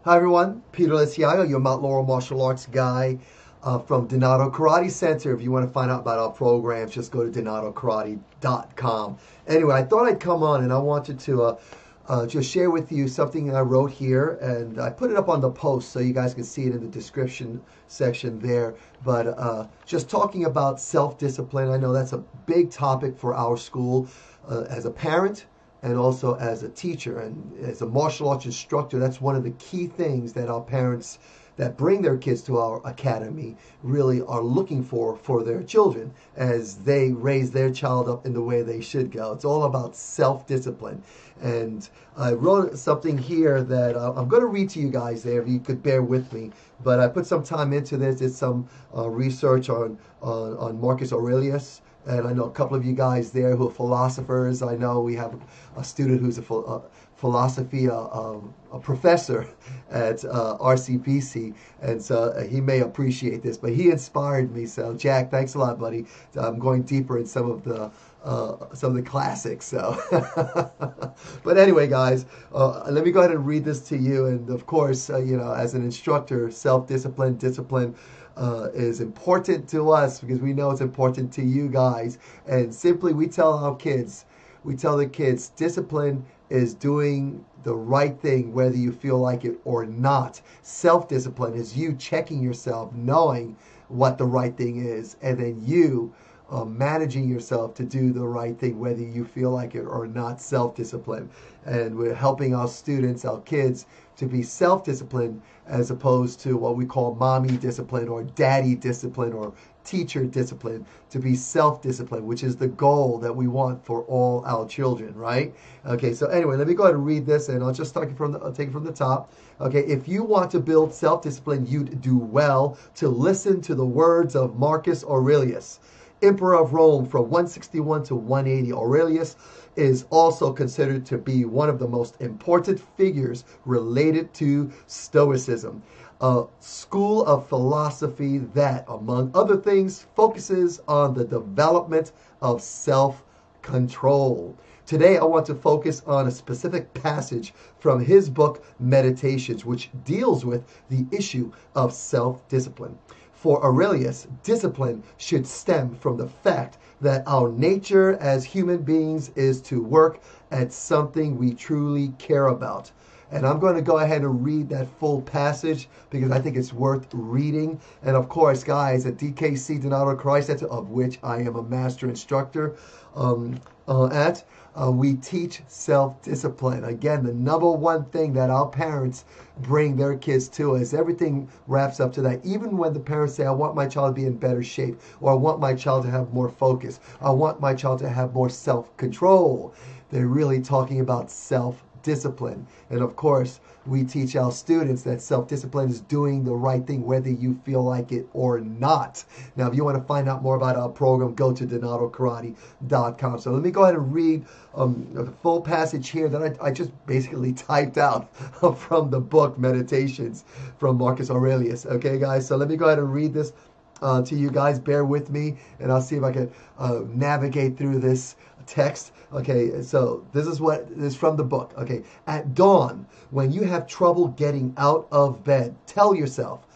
Hi everyone, Peter Liciaga, your Mount Laurel martial arts guy from Donato Karate Center. If you want to find out about our programs, just go to donatokarate.com. Anyway, I thought I'd come on and I wanted to just share with you something I wrote here, and I put it up on the post so you guys can see it in the description section there. But just talking about self-discipline, I know that's a big topic for our school as a parent and also as a teacher and as a martial arts instructor. That's one of the key things that our parents that bring their kids to our academy really are looking for their children as they raise their child up in the way they should go. It's all about self-discipline. And I wrote something here that I'm going to read to you guys there, if you could bear with me. But I put some time into this. Did some research on Marcus Aurelius. And I know a couple of you guys there who are philosophers. I know we have a student who's a philosophy a professor at RCPC, and so he may appreciate this. But he inspired me. So Jack, thanks a lot, buddy. I'm going deeper in some of the classics. So, but anyway, guys, let me go ahead and read this to you. And of course, as an instructor, self-discipline, discipline is important to us because we know it's important to you guys. And simply, we tell the kids, discipline is doing the right thing whether you feel like it or not. Self-discipline is you checking yourself, knowing what the right thing is, and then you managing yourself to do the right thing whether you feel like it or not. Self-discipline. And we're helping our students, our kids, to be self-disciplined as opposed to what we call mommy discipline or daddy discipline or teacher discipline, to be self-disciplined, which is the goal that we want for all our children, right? Okay, so anyway, let me go ahead and read this, and I'll just take it from the top. Okay, if you want to build self-discipline, you'd do well to listen to the words of Marcus Aurelius, Emperor of Rome from 161 to 180. Aurelius is also considered to be one of the most important figures related to Stoicism, a school of philosophy that, among other things, focuses on the development of self-control. Today, I want to focus on a specific passage from his book, Meditations, which deals with the issue of self-discipline. For Aurelius, discipline should stem from the fact that our nature as human beings is to work at something we truly care about. And I'm going to go ahead and read that full passage because I think it's worth reading. And of course, guys, at DKC, Donato Karate Center, of which I am a master instructor we teach self-discipline. Again, the number one thing that our parents bring their kids to is everything wraps up to that. Even when the parents say, I want my child to be in better shape, or I want my child to have more focus, I want my child to have more self-control, they're really talking about self-discipline. And of course, we teach our students that self-discipline is doing the right thing whether you feel like it or not. Now, if you want to find out more about our program, go to donatokarate.com. So let me go ahead and read the full passage here that I just basically typed out from the book Meditations from Marcus Aurelius. Okay, guys, so let me go ahead and read this to you guys. Bear with me, and I'll see if I can navigate through this text. Okay, so this is from the book. Okay, at dawn, when you have trouble getting out of bed, tell yourself,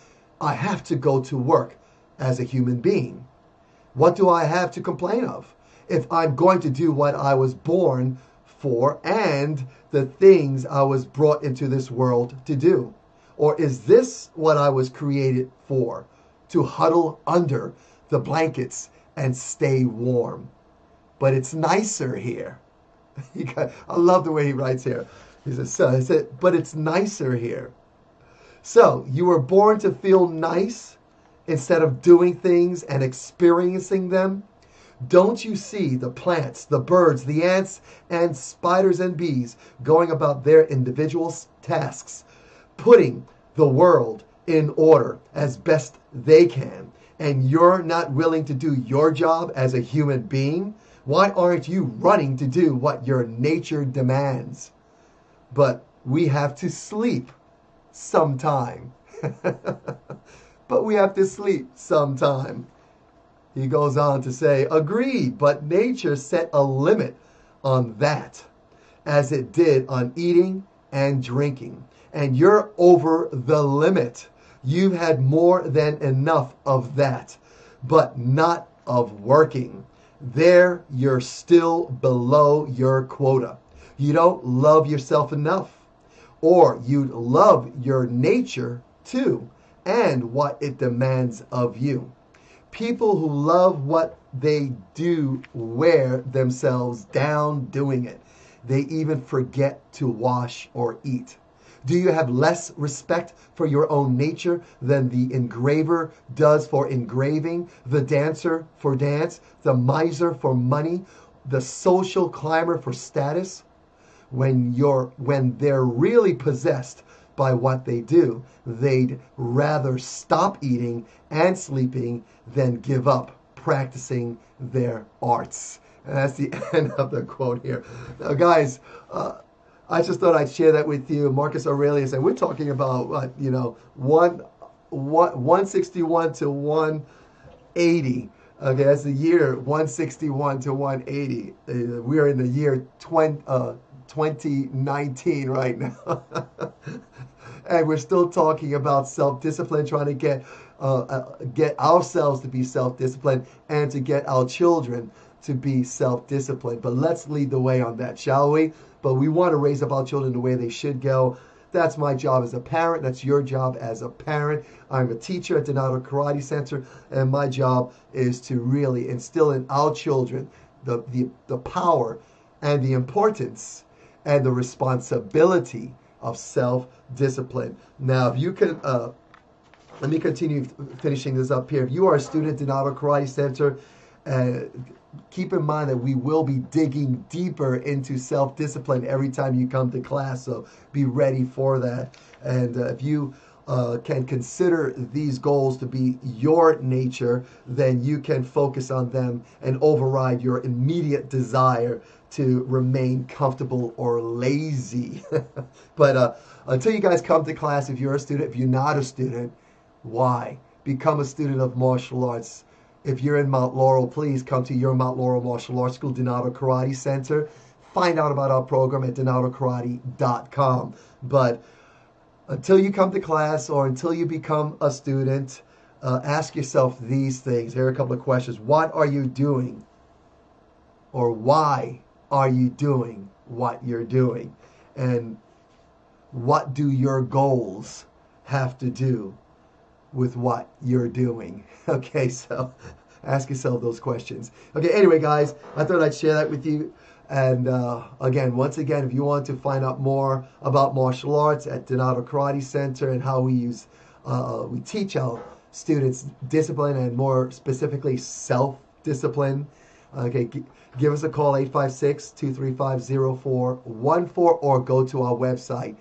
I have to go to work as a human being. What do I have to complain of if I'm going to do what I was born for and the things I was brought into this world to do? Or is this what I was created for? To huddle under the blankets and stay warm. But it's nicer here. I love the way he writes here. He says, but it's nicer here. So you were born to feel nice instead of doing things and experiencing them? Don't you see the plants, the birds, the ants, and spiders and bees going about their individual tasks, putting the world in order as best they can, and you're not willing to do your job as a human being? Why aren't you running to do what your nature demands? But we have to sleep sometime. But we have to sleep sometime. He goes on to say, agreed, but nature set a limit on that, as it did on eating and drinking. and you're over the limit. You've had more than enough of that, but not of working. There, you're still below your quota. You don't love yourself enough, or you love your nature too and what it demands of you. People who love what they do wear themselves down doing it. They even forget to wash or eat. Do you have less respect for your own nature than the engraver does for engraving, the dancer for dance, the miser for money, the social climber for status? When they're really possessed by what they do, they'd rather stop eating and sleeping than give up practicing their arts. And that's the end of the quote here. Now, guys, I just thought I'd share that with you. Marcus Aurelius, and we're talking about what, 161 to 180. Okay, that's the year 161 to 180. We're in the year 2019 right now. And we're still talking about self-discipline, trying to get ourselves to be self-disciplined and to get our children to be self-disciplined. But let's lead the way on that, shall we? But we want to raise up our children the way they should go. That's my job as a parent. That's your job as a parent. I'm a teacher at Donato Karate Center, and my job is to really instill in our children the power and the importance and the responsibility of self-discipline. Now, if you can, let me continue finishing this up here. If you are a student at Donato Karate Center, keep in mind that we will be digging deeper into self-discipline every time you come to class, so be ready for that. And if you can consider these goals to be your nature, then you can focus on them and override your immediate desire to remain comfortable or lazy. But until you guys come to class, if you're a student, if you're not a student, why? Become a student of martial arts. If you're in Mount Laurel, please come to your Mount Laurel Martial Arts School, Donato Karate Center. Find out about our program at donatokarate.com. But until you come to class or until you become a student, ask yourself these things. Here are a couple of questions. What are you doing? Or why are you doing what you're doing? And what do your goals have to do with what you're doing? Okay, so ask yourself those questions. Okay, anyway, guys, I thought I'd share that with you. And once again, if you want to find out more about martial arts at Donato Karate Center and how we teach our students discipline and more specifically self-discipline, okay, give us a call, 856-235-0414, or go to our website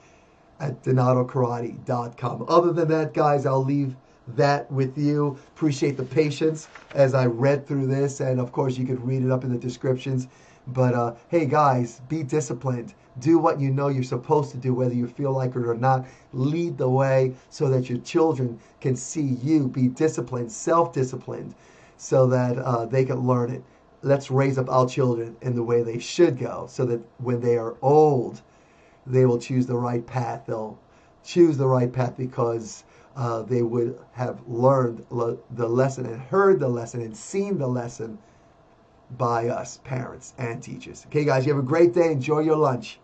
at donatokarate.com. Other than that, guys, I'll leave that with you. Appreciate the patience as I read through this, and of course you could read it up in the descriptions. But hey, guys, be disciplined. Do what you know you're supposed to do, whether you feel like it or not. Lead the way so that your children can see you be disciplined, self-disciplined, so that they can learn it. Let's raise up our children in the way they should go, so that when they are old, they will choose the right path. They'll choose the right path because they would have learned the lesson and heard the lesson and seen the lesson by us, parents and teachers. Okay, guys, you have a great day. Enjoy your lunch.